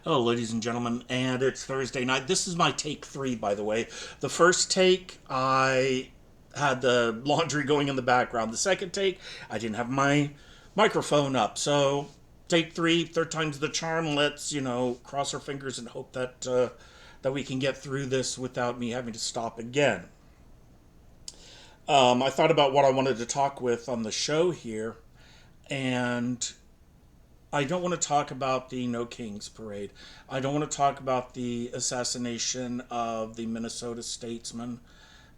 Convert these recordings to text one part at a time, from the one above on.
Hello, ladies and gentlemen, and it's Thursday night. This is my take 3, by the way. The first take, I had the laundry going in the background. The second take, I didn't have my microphone up. So, take 3, third time's the charm. Let's, cross our fingers and hope that we can get through this without me having to stop again. I thought about what I wanted to talk with on the show here, and I don't want to talk about the No Kings parade. I don't want to talk about the assassination of the Minnesota statesman,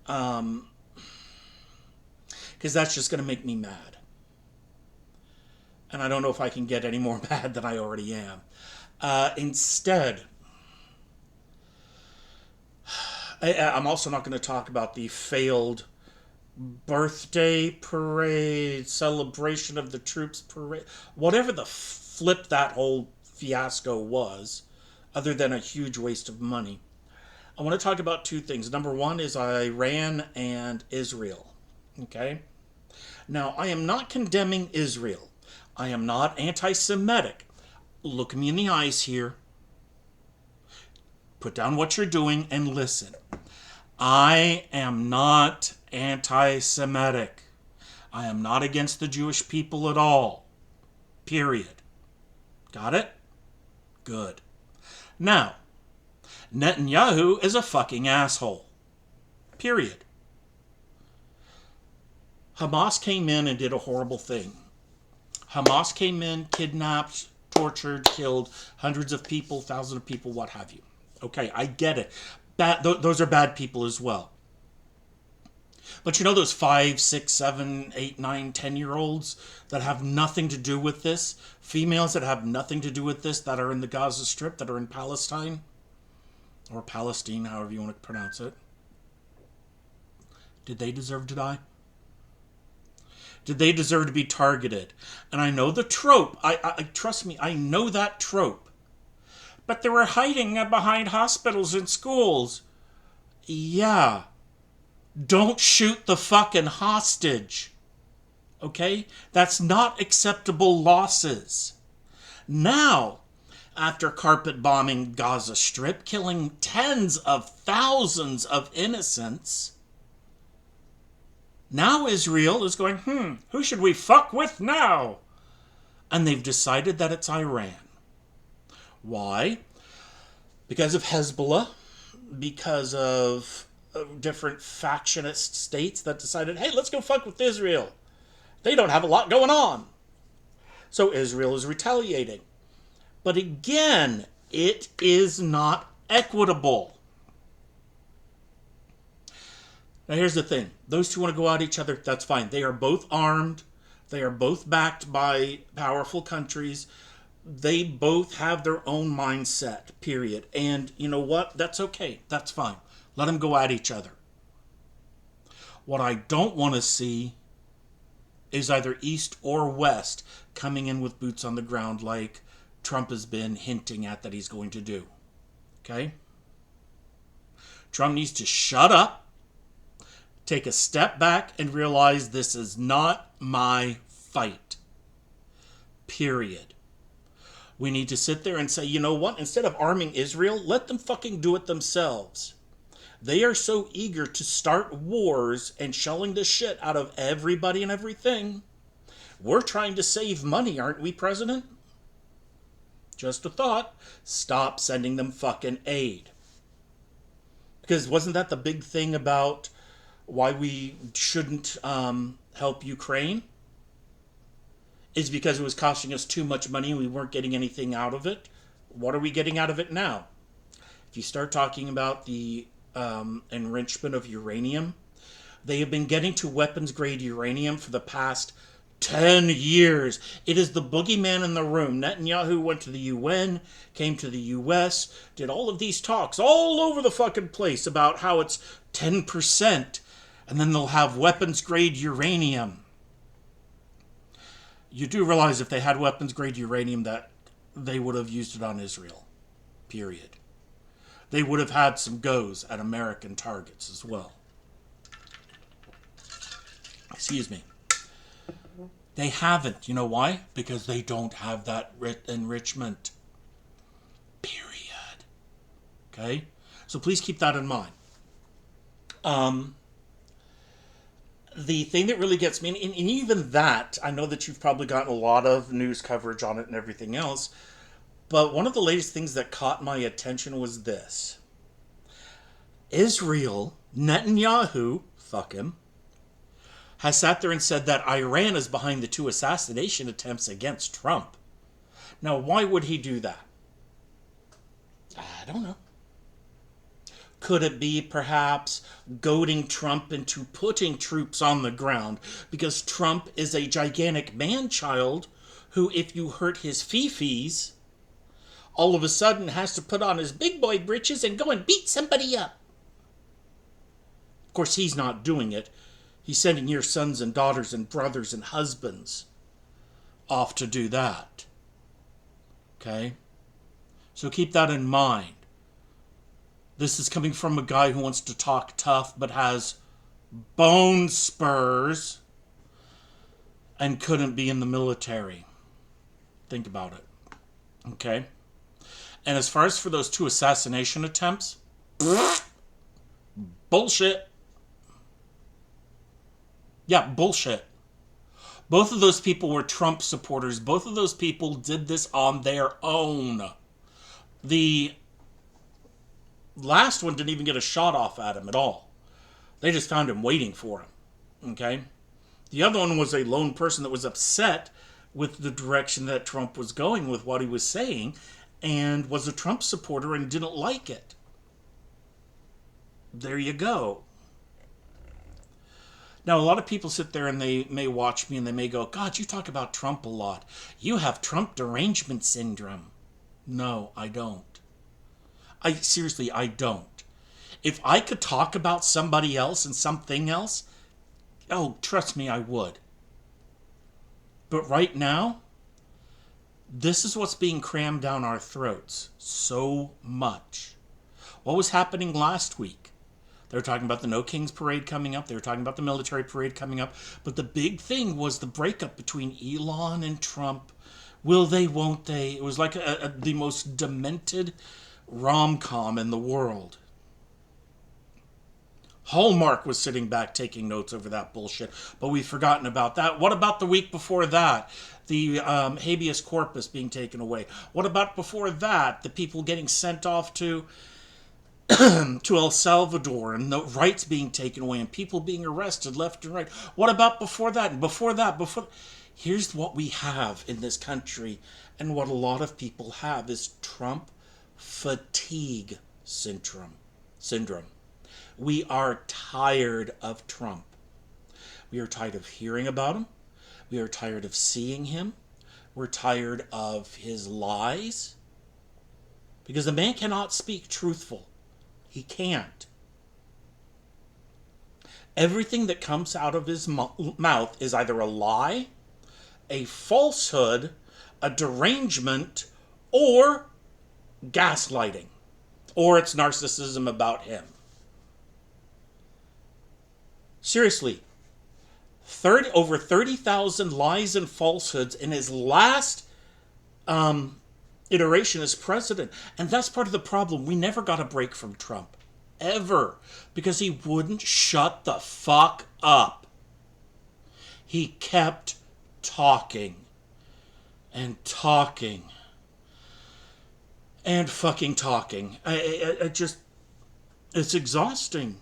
because that's just going to make me mad. And I don't know if I can get any more mad than I already am. Instead, I'm also not going to talk about the failed birthday parade, celebration of the troops parade, whatever the flip that whole fiasco was, other than a huge waste of money. I want to talk about two things. Number one is Iran and Israel. Okay? Now, I am not condemning Israel. I am not anti Semitic. Look me in the eyes here. Put down what you're doing and listen. I am not anti Semitic. I am not against the Jewish people at all. Period. Got it? Good. Now, Netanyahu is a fucking asshole. Period. Hamas came in and did a horrible thing. Hamas came in, kidnapped, tortured, killed hundreds of people, thousands of people, what have you. Okay, I get it. Those are bad people as well. But you know those 5, 6, 7, 8, 9, 10-year-olds that have nothing to do with this? Females that have nothing to do with this, that are in the Gaza Strip, that are in Palestine? Or Palestine, however you want to pronounce it. Did they deserve to die? Did they deserve to be targeted? And I know the trope. I trust me, I know that trope. But they were hiding behind hospitals and schools. Yeah. Don't shoot the fucking hostage. Okay? That's not acceptable losses. Now, after carpet bombing Gaza Strip, killing tens of thousands of innocents, now Israel is going, who should we fuck with now? And they've decided that it's Iran. Why? Because of Hezbollah, because of different factionist states that decided, hey, let's go fuck with Israel. They don't have a lot going on. So Israel is retaliating. But again, it is not equitable. Now here's the thing. Those two want to go at each other, that's fine. They are both armed. They are both backed by powerful countries. They both have their own mindset, period. And you know what? That's okay. That's fine. Let them go at each other. What I don't want to see is either East or West coming in with boots on the ground like Trump has been hinting at that he's going to do. Okay? Trump needs to shut up, take a step back, and realize this is not my fight. Period. We need to sit there and say, you know what? Instead of arming Israel, let them fucking do it themselves. They are so eager to start wars and shelling the shit out of everybody and everything. We're trying to save money, aren't we, President? Just a thought. Stop sending them fucking aid. Because wasn't that the big thing about why we shouldn't help Ukraine? Is because it was costing us too much money and we weren't getting anything out of it. What are we getting out of it now? If you start talking about the enrichment of uranium, they have been getting to weapons-grade uranium for the past 10 years. It is the boogeyman in the room. Netanyahu went to the UN, came to the US, did all of these talks all over the fucking place about how it's 10%, and then they'll have weapons-grade uranium. You do realize if they had weapons-grade uranium that they would have used it on Israel. Period. They would have had some goes at American targets as well. Excuse me. They haven't. You know why? Because they don't have that enrichment. Period. Okay? So please keep that in mind. Um, the thing that really gets me, and even that, I know that you've probably gotten a lot of news coverage on it and everything else, but one of the latest things that caught my attention was this. Israel, Netanyahu, fuck him, has sat there and said that Iran is behind the 2 assassination attempts against Trump. Now, why would he do that? I don't know. Could it be perhaps goading Trump into putting troops on the ground because Trump is a gigantic man-child who, if you hurt his fifis, all of a sudden has to put on his big boy britches and go and beat somebody up? Of course, he's not doing it. He's sending your sons and daughters and brothers and husbands off to do that. Okay? So keep that in mind. This is coming from a guy who wants to talk tough but has bone spurs and couldn't be in the military. Think about it. Okay? And as far as for those 2 assassination attempts, bullshit. Yeah, bullshit. Both of those people were Trump supporters. Both of those people did this on their own. The last one didn't even get a shot off at him at all. They just found him waiting for him. Okay? The other one was a lone person that was upset with the direction that Trump was going with what he was saying and was a Trump supporter and didn't like it. There you go. Now, a lot of people sit there and they may watch me and they may go, God, you talk about Trump a lot. You have Trump derangement syndrome. No, I don't. Seriously, I don't. If I could talk about somebody else and something else, oh, trust me, I would. But right now, this is what's being crammed down our throats so much. What was happening last week? They were talking about the No Kings parade coming up. They were talking about the military parade coming up. But the big thing was the breakup between Elon and Trump. Will they, won't they? It was like the most demented rom-com in the world. Hallmark was sitting back taking notes over that bullshit. But we've forgotten about that. What about the week before that? The habeas corpus being taken away. What about before that? The people getting sent off to El Salvador and the rights being taken away and people being arrested left and right. What about before that and before that? Here's what we have in this country, and what a lot of people have is Trump fatigue syndrome. We are tired of Trump. We are tired of hearing about him. We are tired of seeing him. We're tired of his lies. Because the man cannot speak truthful. He can't. Everything that comes out of his mouth is either a lie, a falsehood, a derangement, or gaslighting. Or it's narcissism about him. Seriously, over 30,000 lies and falsehoods in his last iteration as president. And that's part of the problem. We never got a break from Trump. Ever. Because he wouldn't shut the fuck up. He kept talking. And talking. And fucking talking. It's exhausting.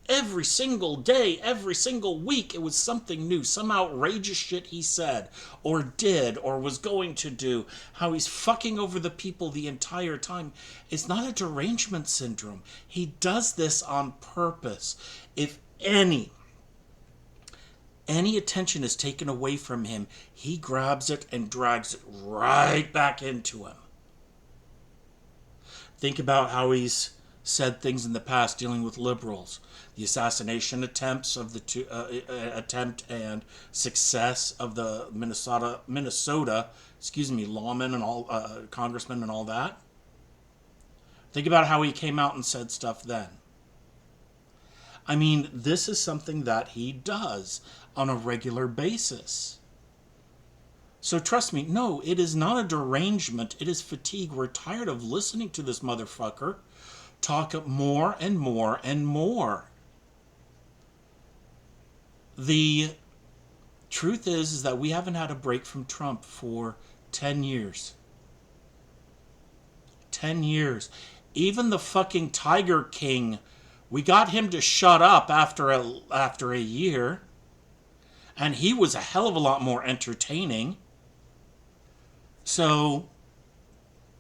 Every single day, every single week, it was something new. Some outrageous shit he said, or did, or was going to do. How he's fucking over the people the entire time. It's not a derangement syndrome. He does this on purpose. If any attention is taken away from him, he grabs it and drags it right back into him. Think about how he's said things in the past dealing with liberals. The assassination attempts of the attempt and success of the Minnesota, lawmen and all congressmen and all that. Think about how he came out and said stuff then. I mean, this is something that he does on a regular basis. So trust me, no, it is not a derangement. It is fatigue. We're tired of listening to this motherfucker talk more and more and more. The truth is that we haven't had a break from Trump for 10 years. 10 years. Even the fucking Tiger King, we got him to shut up after a year. And he was a hell of a lot more entertaining. So,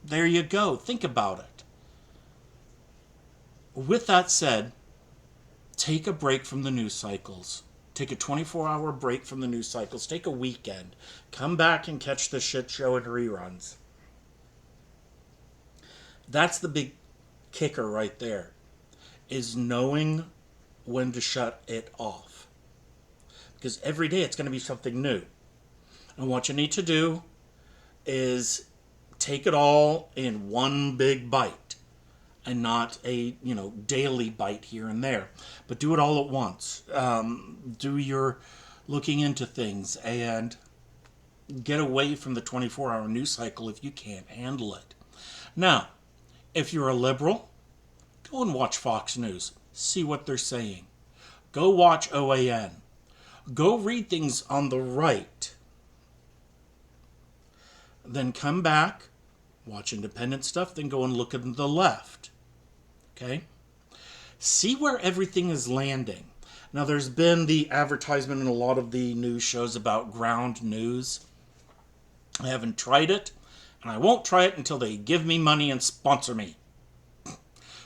there you go. Think about it. With that said, take a break from the news cycles. Take a 24-hour break from the news cycles. Take a weekend. Come back and catch the shit show and reruns. That's the big kicker right there, is knowing when to shut it off. Because every day it's going to be something new. And what you need to do is take it all in one big bite and not a, daily bite here and there, but do it all at once. Do your looking into things and get away from the 24-hour news cycle if you can't handle it. Now, if you're a liberal, go and watch Fox News. See what they're saying. Go watch OAN. Go read things on the right. Then come back, watch independent stuff, then go and look at the left. Okay? See where everything is landing. Now, there's been the advertisement in a lot of the news shows about ground news. I haven't tried it, and I won't try it until they give me money and sponsor me.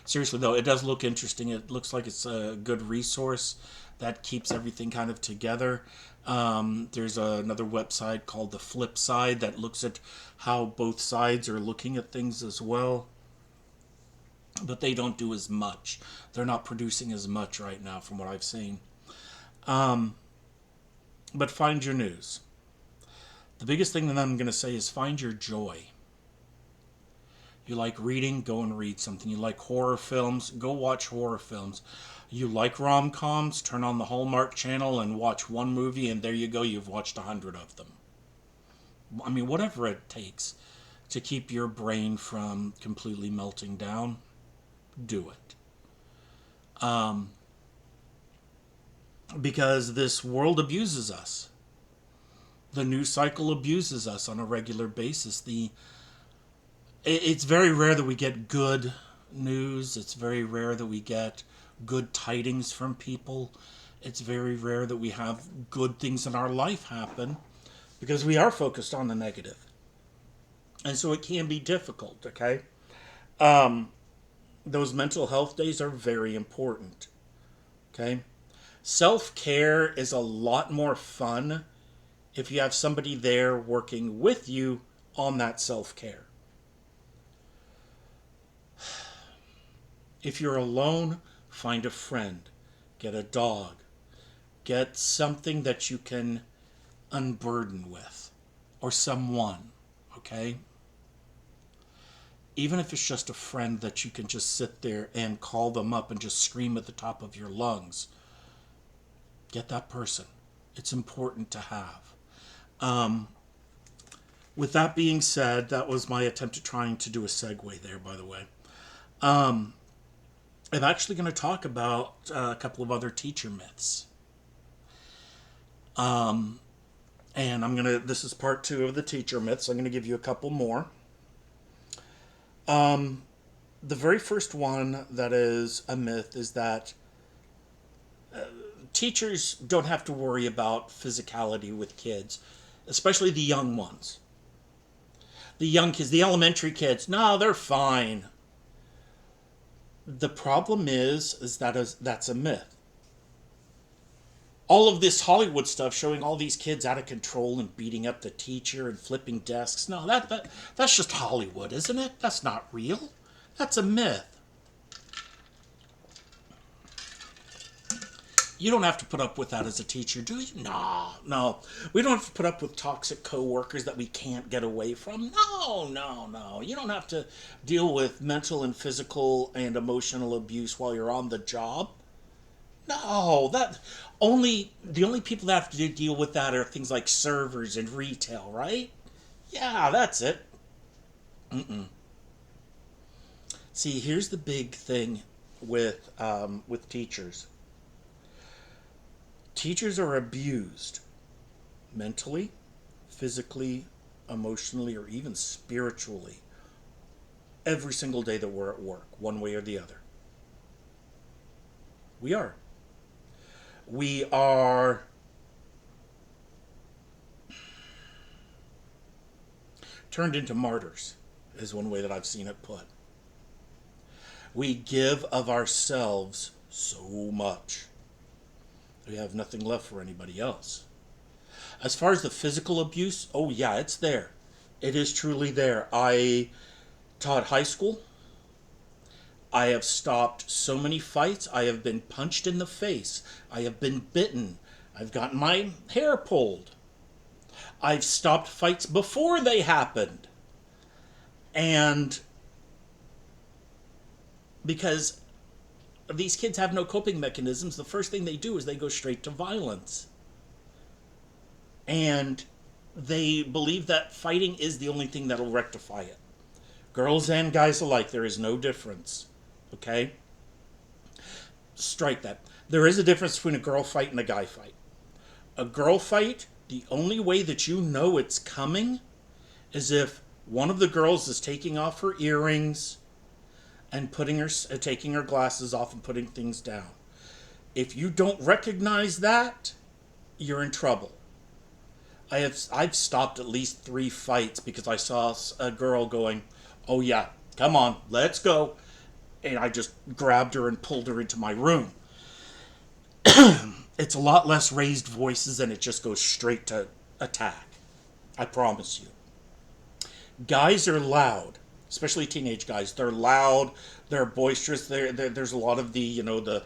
Seriously, though, it does look interesting. It looks like it's a good resource that keeps everything kind of together. There's another website called The Flip Side that looks at how both sides are looking at things as well. But they don't do as much. They're not producing as much right now from what I've seen. But find your news. The biggest thing that I'm going to say is find your joy. You like reading? Go and read something. You like horror films? Go watch horror films. You like rom-coms? Turn on the Hallmark Channel and watch one movie, and there you go, you've watched 100 of them. I mean, whatever it takes to keep your brain from completely melting down, do it. Because this world abuses us. The news cycle abuses us on a regular basis. It's very rare that we get good news. It's very rare that we get good tidings from people. It's very rare that we have good things in our life happen because we are focused on the negative. And so it can be difficult, okay? Those mental health days are very important, okay? Self-care is a lot more fun if you have somebody there working with you on that self-care. If you're alone, find a friend, get a dog, get something that you can unburden with, or someone, okay? Even if it's just a friend that you can just sit there and call them up and just scream at the top of your lungs, get that person. It's important to have. With that being said, that was my attempt at trying to do a segue there, by the way. I'm actually going to talk about a couple of other teacher myths. And this is part 2 of the teacher myths. I'm going to give you a couple more. The very first one that is a myth is that teachers don't have to worry about physicality with kids, especially the young ones. The young kids, the elementary kids, no, they're fine. The problem is that's a myth. All of this Hollywood stuff showing all these kids out of control and beating up the teacher and flipping desks. No, that's just Hollywood, isn't it? That's not real. That's a myth. You don't have to put up with that as a teacher, do you? No. We don't have to put up with toxic coworkers that we can't get away from. No. You don't have to deal with mental and physical and emotional abuse while you're on the job. No, that only the only people that have to deal with that are things like servers and retail, right? Yeah, that's it. See, here's the big thing with teachers. Teachers are abused mentally, physically, emotionally, or even spiritually every single day that we're at work, one way or the other. We are. We are turned into martyrs, is one way that I've seen it put. We give of ourselves so much. We have nothing left for anybody else. As far as the physical abuse, oh yeah, it's there. It is truly there. I taught high school. I have stopped so many fights. I have been punched in the face. I have been bitten. I've gotten my hair pulled. I've stopped fights before they happened. And because these kids have no coping mechanisms, the first thing they do is they go straight to violence. And they believe that fighting is the only thing that'll rectify it. Girls and guys alike, there is no difference. Okay? Strike that. There is a difference between a girl fight and a guy fight. A girl fight, the only way that you know it's coming is if one of the girls is taking off her earrings and taking her glasses off and putting things down. If you don't recognize that, you're in trouble. I've stopped at least 3 fights because I saw a girl going, "Oh yeah, come on, let's go," and I just grabbed her and pulled her into my room. It's a lot less raised voices and it just goes straight to attack. I promise you. Guys are loud, especially teenage guys. They're loud. They're boisterous. There's a lot of the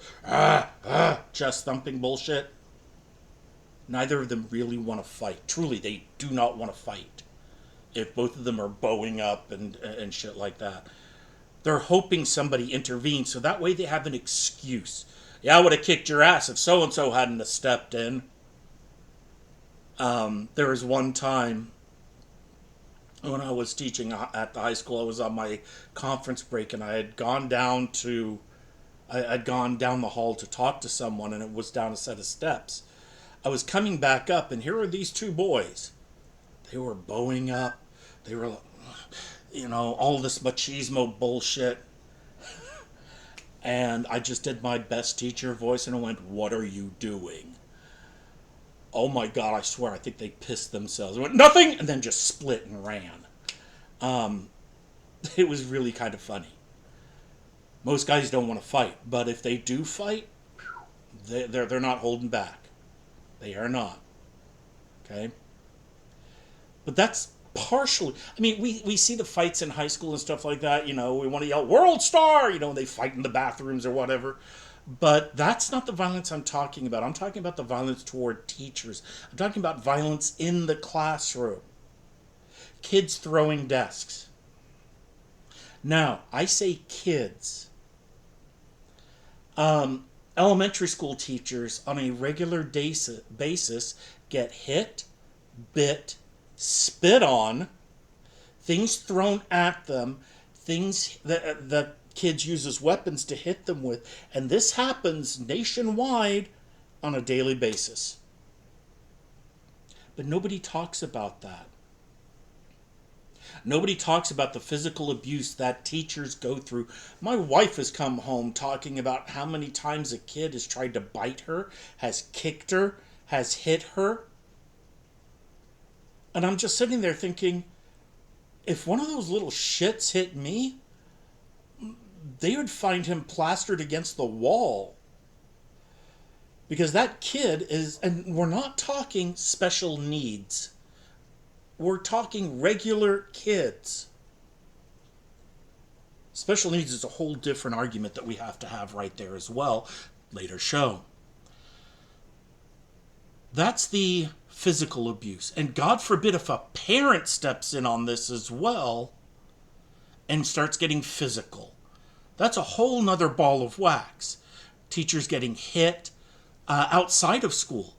chest thumping bullshit. Neither of them really want to fight. Truly, they do not want to fight. If both of them are bowing up and shit like that, they're hoping somebody intervenes so that way they have an excuse. Yeah, I would have kicked your ass if so and so hadn't have stepped in. There was one time when I was teaching at the high school. I was on my conference break and I'd gone down the hall to talk to someone, and it was down a set of steps. I was coming back up, and here are these 2 boys. They were bowing up. They were, all this machismo bullshit. And I just did my best teacher voice, and I went, "What are you doing?" Oh my God, I swear, I think they pissed themselves. I went, "Nothing!" And then just split and ran. It was really kind of funny. Most guys don't want to fight, but if they do fight, they're not holding back. They are not. Okay? But that's partially... I mean, we see the fights in high school and stuff like that. We want to yell, "World Star!" They fight in the bathrooms or whatever. But that's not the violence I'm talking about. I'm talking about the violence toward teachers. I'm talking about violence in the classroom. Kids throwing desks. Now, I say kids. Elementary school teachers on a regular basis get hit, bit, spit on, things thrown at them, things that kids use as weapons to hit them with. And this happens nationwide on a daily basis. But nobody talks about that. Nobody talks about the physical abuse that teachers go through. My wife has come home talking about how many times a kid has tried to bite her, has kicked her, has hit her. And I'm just sitting there thinking, if one of those little shits hit me, they would find him plastered against the wall. Because that kid is, and we're not talking special needs. We're talking regular kids. Special needs is a whole different argument that we have to have right there as well. Later show. That's the physical abuse. And God forbid if a parent steps in on this as well and starts getting physical. That's a whole nother ball of wax. teachers getting hit outside of school,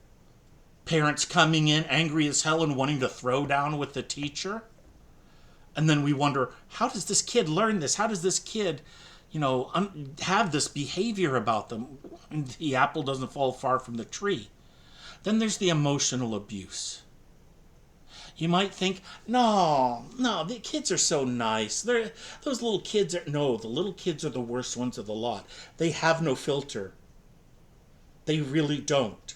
parents coming in angry as hell and wanting to throw down with the teacher. And then we wonder, how does this kid learn this? How does this kid, have this behavior about them? The apple doesn't fall far from the tree. Then there's the emotional abuse. You might think, no, the kids are so nice. Those little kids are, no, the little kids are the worst ones of the lot. They have no filter. They really don't.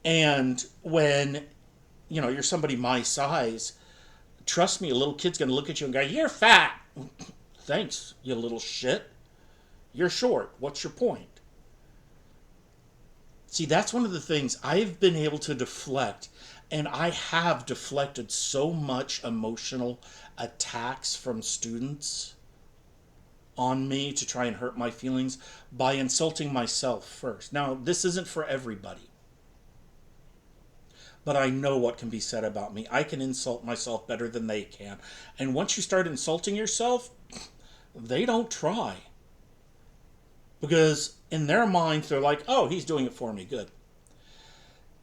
And when, you're somebody my size, trust me, a little kid's going to look at you and go, you're fat. Thanks, you little shit. You're short. What's your point? See, that's one of the things I've been able to deflect, and I have deflected so much emotional attacks from students on me to try and hurt my feelings by insulting myself first. Now, this isn't for everybody, but I know what can be said about me. I can insult myself better than they can. And once you start insulting yourself, they don't try. Because in their minds, they're like, oh, he's doing it for me, good.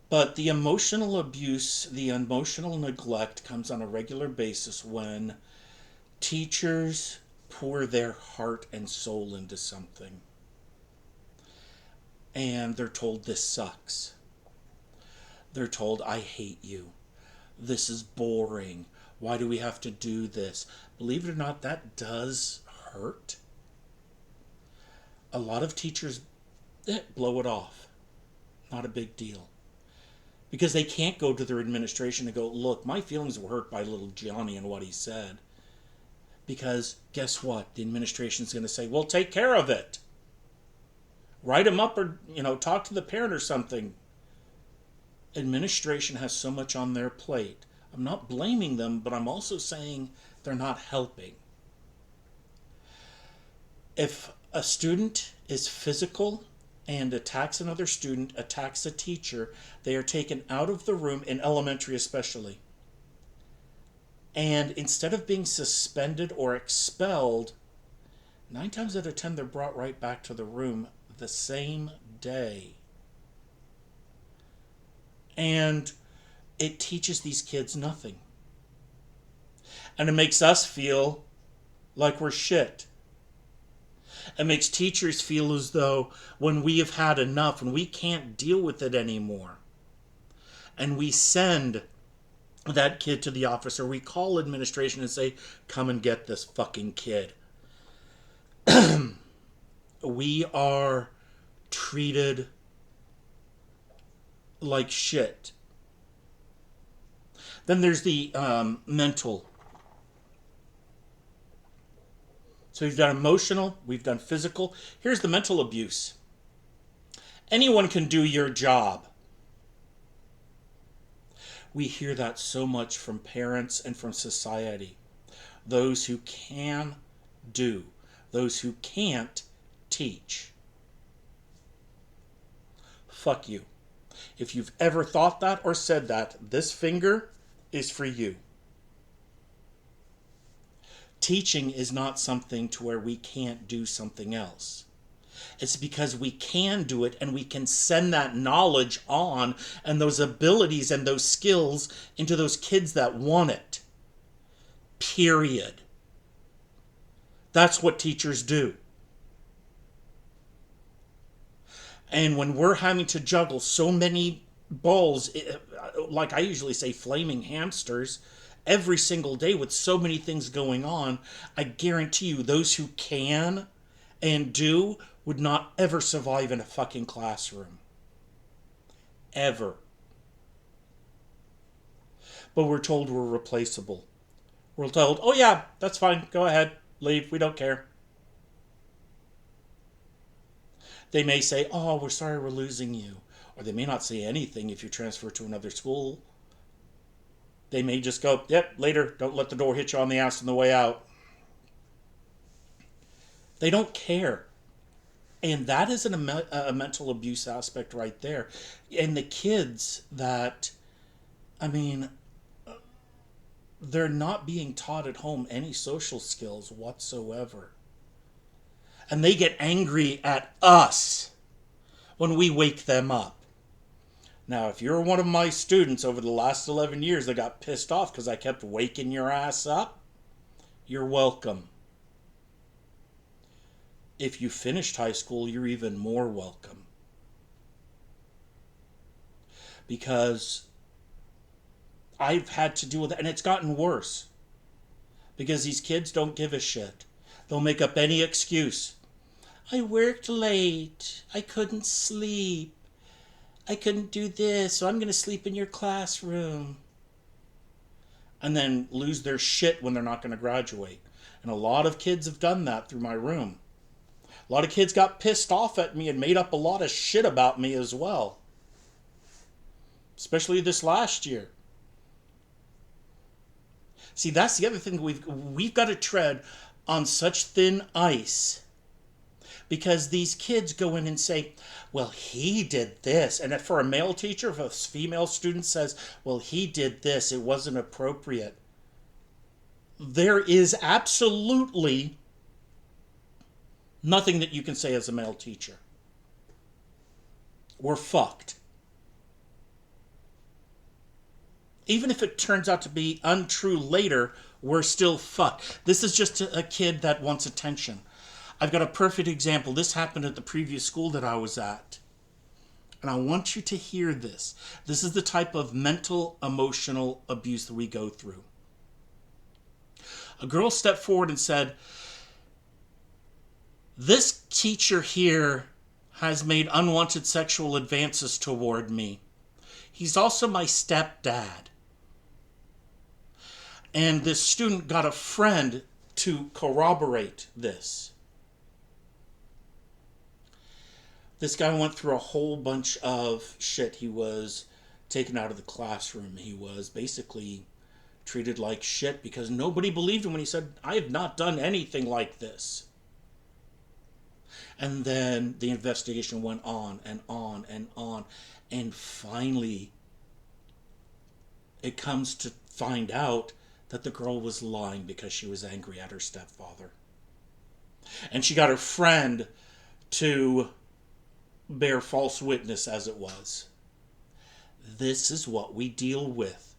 But the emotional abuse, the emotional neglect comes on a regular basis when teachers pour their heart and soul into something. And they're told this sucks. They're told, I hate you. This is boring. Why do we have to do this? Believe it or not, that does hurt. A lot of teachers blow it off. Not a big deal. Because they can't go to their administration and go, look, my feelings were hurt by little Johnny and what he said. Because guess what? The administration's going to say, well, take care of it. Write him up or, talk to the parent or something. Administration has so much on their plate. I'm not blaming them, but I'm also saying they're not helping. If a student is physical and attacks another student, attacks a teacher, they are taken out of the room, in elementary especially. And instead of being suspended or expelled, 9 times out of 10 they're brought right back to the room the same day. And it teaches these kids nothing. And it makes us feel like we're shit. It makes teachers feel as though when we have had enough, when we can't deal with it anymore, and we send that kid to the office, or we call administration and say, come and get this fucking kid. We are treated like shit. Then there's the mental. So we've done emotional, we've done physical. Here's the mental abuse. Anyone can do your job. We hear that so much from parents and from society. Those who can do. Those who can't teach. Fuck you. If you've ever thought that or said that, this finger is for you. Teaching is not something to where we can't do something else. It's because we can do it and we can send that knowledge on and those abilities and those skills into those kids that want it. Period. That's what teachers do. And when we're having to juggle so many balls, like I usually say, flaming hamsters, every single day with so many things going on, I guarantee you those who can and do would not ever survive in a fucking classroom. Ever. But we're told we're replaceable. We're told, oh yeah, that's fine, go ahead, leave, we don't care. They may say, oh, we're sorry we're losing you. Or they may not say anything if you transfer to another school. They may just go, yep, later, don't let the door hit you on the ass on the way out. They don't care. And that is a mental abuse aspect right there. And the kids that, they're not being taught at home any social skills whatsoever. And they get angry at us when we wake them up. Now, if you're one of my students over the last 11 years that got pissed off because I kept waking your ass up, you're welcome. If you finished high school, you're even more welcome. Because I've had to deal with it, and it's gotten worse. Because these kids don't give a shit. They'll make up any excuse. I worked late. I couldn't sleep. I couldn't do this, so I'm going to sleep in your classroom. And then lose their shit when they're not going to graduate. And a lot of kids have done that through my room. A lot of kids got pissed off at me and made up a lot of shit about me as well. Especially this last year. See, that's the other thing we've got to tread on such thin ice. Because these kids go in and say, well, he did this. And for a male teacher, if a female student says, well, he did this, it wasn't appropriate. There is absolutely nothing that you can say as a male teacher. We're fucked. Even if it turns out to be untrue later, we're still fucked. This is just a kid that wants attention. I've got a perfect example. This happened at the previous school that I was at. And I want you to hear this. This is the type of mental, emotional abuse that we go through. A girl stepped forward and said, this teacher here has made unwanted sexual advances toward me. He's also my stepdad. And this student got a friend to corroborate this. This guy went through a whole bunch of shit. He was taken out of the classroom. He was basically treated like shit because nobody believed him when he said, I have not done anything like this. And then the investigation went on and on and on. And finally, it comes to find out that the girl was lying because she was angry at her stepfather. And she got her friend to bear false witness as it was. This is what we deal with.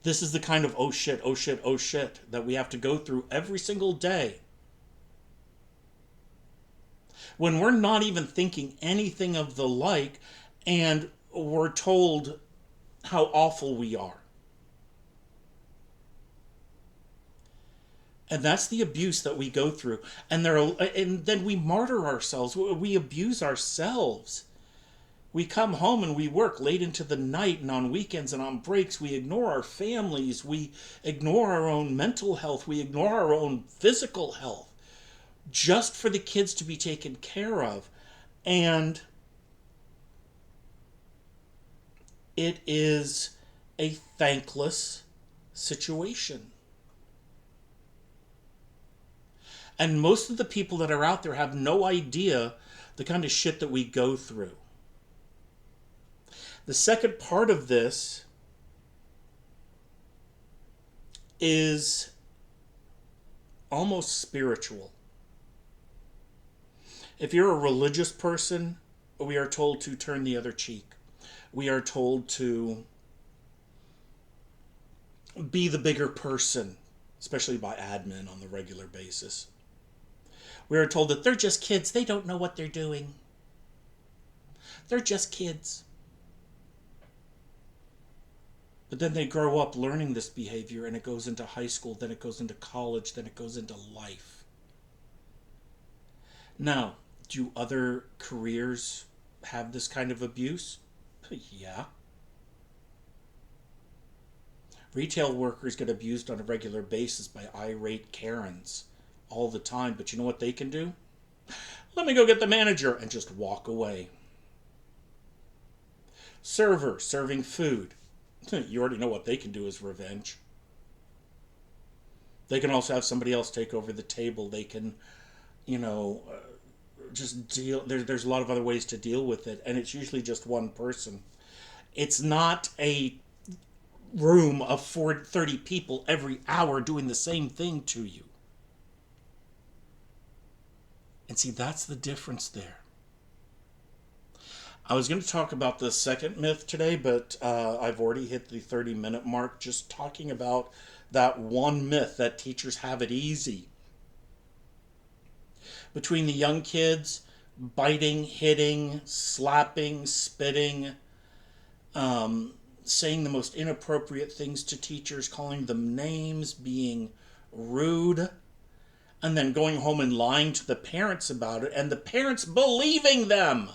This is the kind of oh shit, oh shit, oh shit that we have to go through every single day. When we're not even thinking anything of the like, and we're told how awful we are. And that's the abuse that we go through. And then we martyr ourselves. We abuse ourselves. We come home and we work late into the night and on weekends and on breaks. We ignore our families. We ignore our own mental health. We ignore our own physical health. Just for the kids to be taken care of. And it is a thankless situation. And most of the people that are out there have no idea the kind of shit that we go through. The second part of this is almost spiritual. If you're a religious person, we are told to turn the other cheek. We are told to be the bigger person, especially by admin on the regular basis. We are told that they're just kids. They don't know what they're doing. They're just kids. But then they grow up learning this behavior, and it goes into high school, then it goes into college, then it goes into life. Now, do other careers have this kind of abuse? Yeah. Retail workers get abused on a regular basis by irate Karens all the time, but you know what they can do? Let me go get the manager and just walk away. Server serving food. You already know what they can do is revenge. They can also have somebody else take over the table. They can, just deal. There's a lot of other ways to deal with it, and it's usually just one person. It's not a room of 30 people every hour doing the same thing to you. And see, that's the difference there. I was going to talk about the second myth today, but I've already hit the 30-minute mark just talking about that one myth that teachers have it easy. Between the young kids biting, hitting, slapping, spitting, saying the most inappropriate things to teachers, calling them names, being rude, and then going home and lying to the parents about it, and the parents believing them.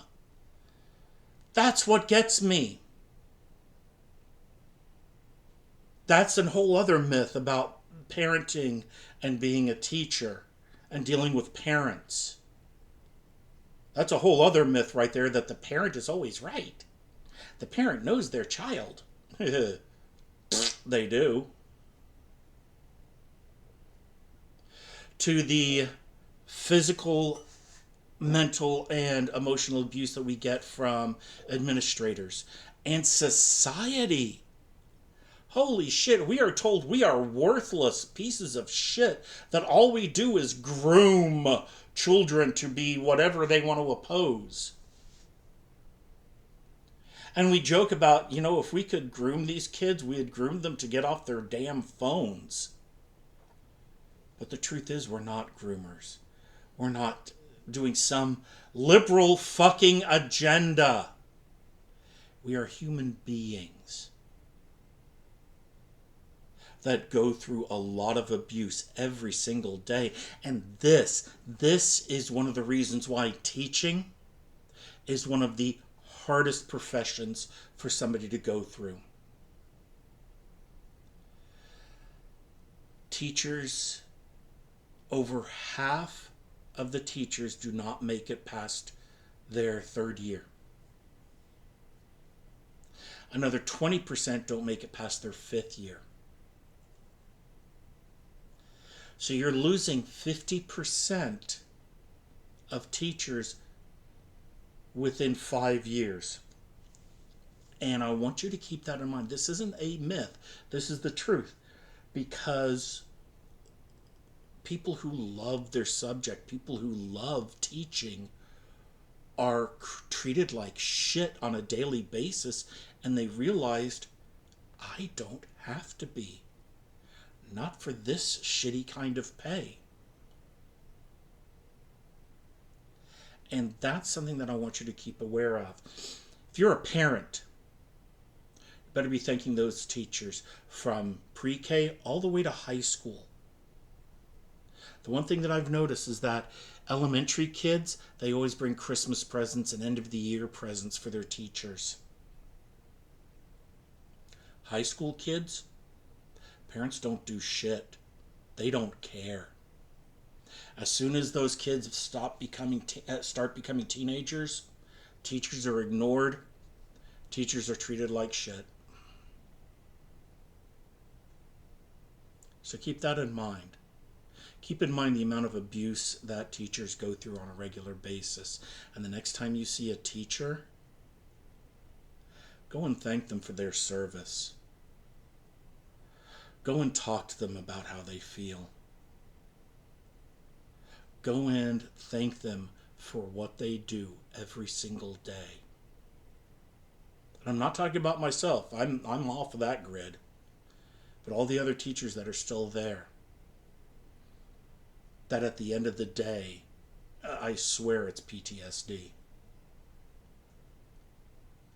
That's what gets me. That's a whole other myth about parenting and being a teacher and dealing with parents. That's a whole other myth right there, that the parent is always right. The parent knows their child. They do. To the physical, mental, and emotional abuse that we get from administrators and society. Holy shit, we are told we are worthless pieces of shit, that all we do is groom children to be whatever they want to oppose. And we joke about, if we could groom these kids, we'd groom them to get off their damn phones. But the truth is, we're not groomers. We're not doing some liberal fucking agenda. We are human beings that go through a lot of abuse every single day. And this is one of the reasons why teaching is one of the hardest professions for somebody to go through. Teachers, over half of the teachers do not make it past their third year. Another 20% don't make it past their fifth year. So you're losing 50% of teachers within 5 years. And I want you to keep that in mind. This isn't a myth. This is the truth. Because people who love their subject, people who love teaching, are treated like shit on a daily basis, and they realized, I don't have to be. Not for this shitty kind of pay. And that's something that I want you to keep aware of. If you're a parent, you better be thanking those teachers from pre-K all the way to high school. The one thing that I've noticed is that elementary kids, they always bring Christmas presents and end of the year presents for their teachers. High school kids, parents don't do shit. They don't care. As soon as those kids start becoming teenagers, teachers are ignored. Teachers are treated like shit. So keep that in mind. Keep in mind the amount of abuse that teachers go through on a regular basis. And the next time you see a teacher, go and thank them for their service. Go and talk to them about how they feel. Go and thank them for what they do every single day. And I'm not talking about myself. I'm off of that grid. But all the other teachers that are still there, that at the end of the day, I swear it's PTSD.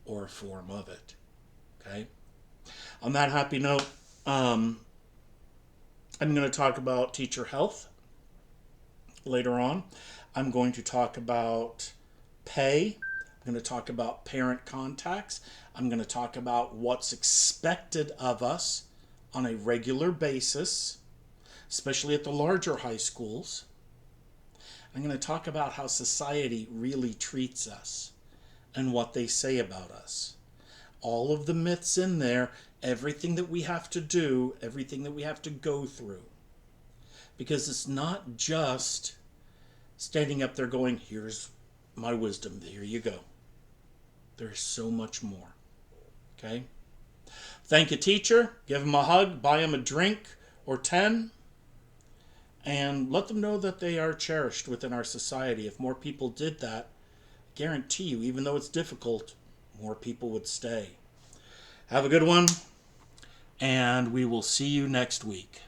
Or a form of it. Okay? On that happy note, I'm going to talk about teacher health later on. I'm going to talk about pay. I'm going to talk about parent contacts. I'm going to talk about what's expected of us on a regular basis, especially at the larger high schools. I'm going to talk about how society really treats us and what they say about us. All of the myths in there, everything that we have to do, everything that we have to go through. Because it's not just standing up there going, here's my wisdom, here you go. There's so much more. Okay? Thank a teacher, give him a hug, buy him a drink or 10, and let them know that they are cherished within our society. If more people did that, I guarantee you, even though it's difficult, more people would stay. Have a good one, and we will see you next week.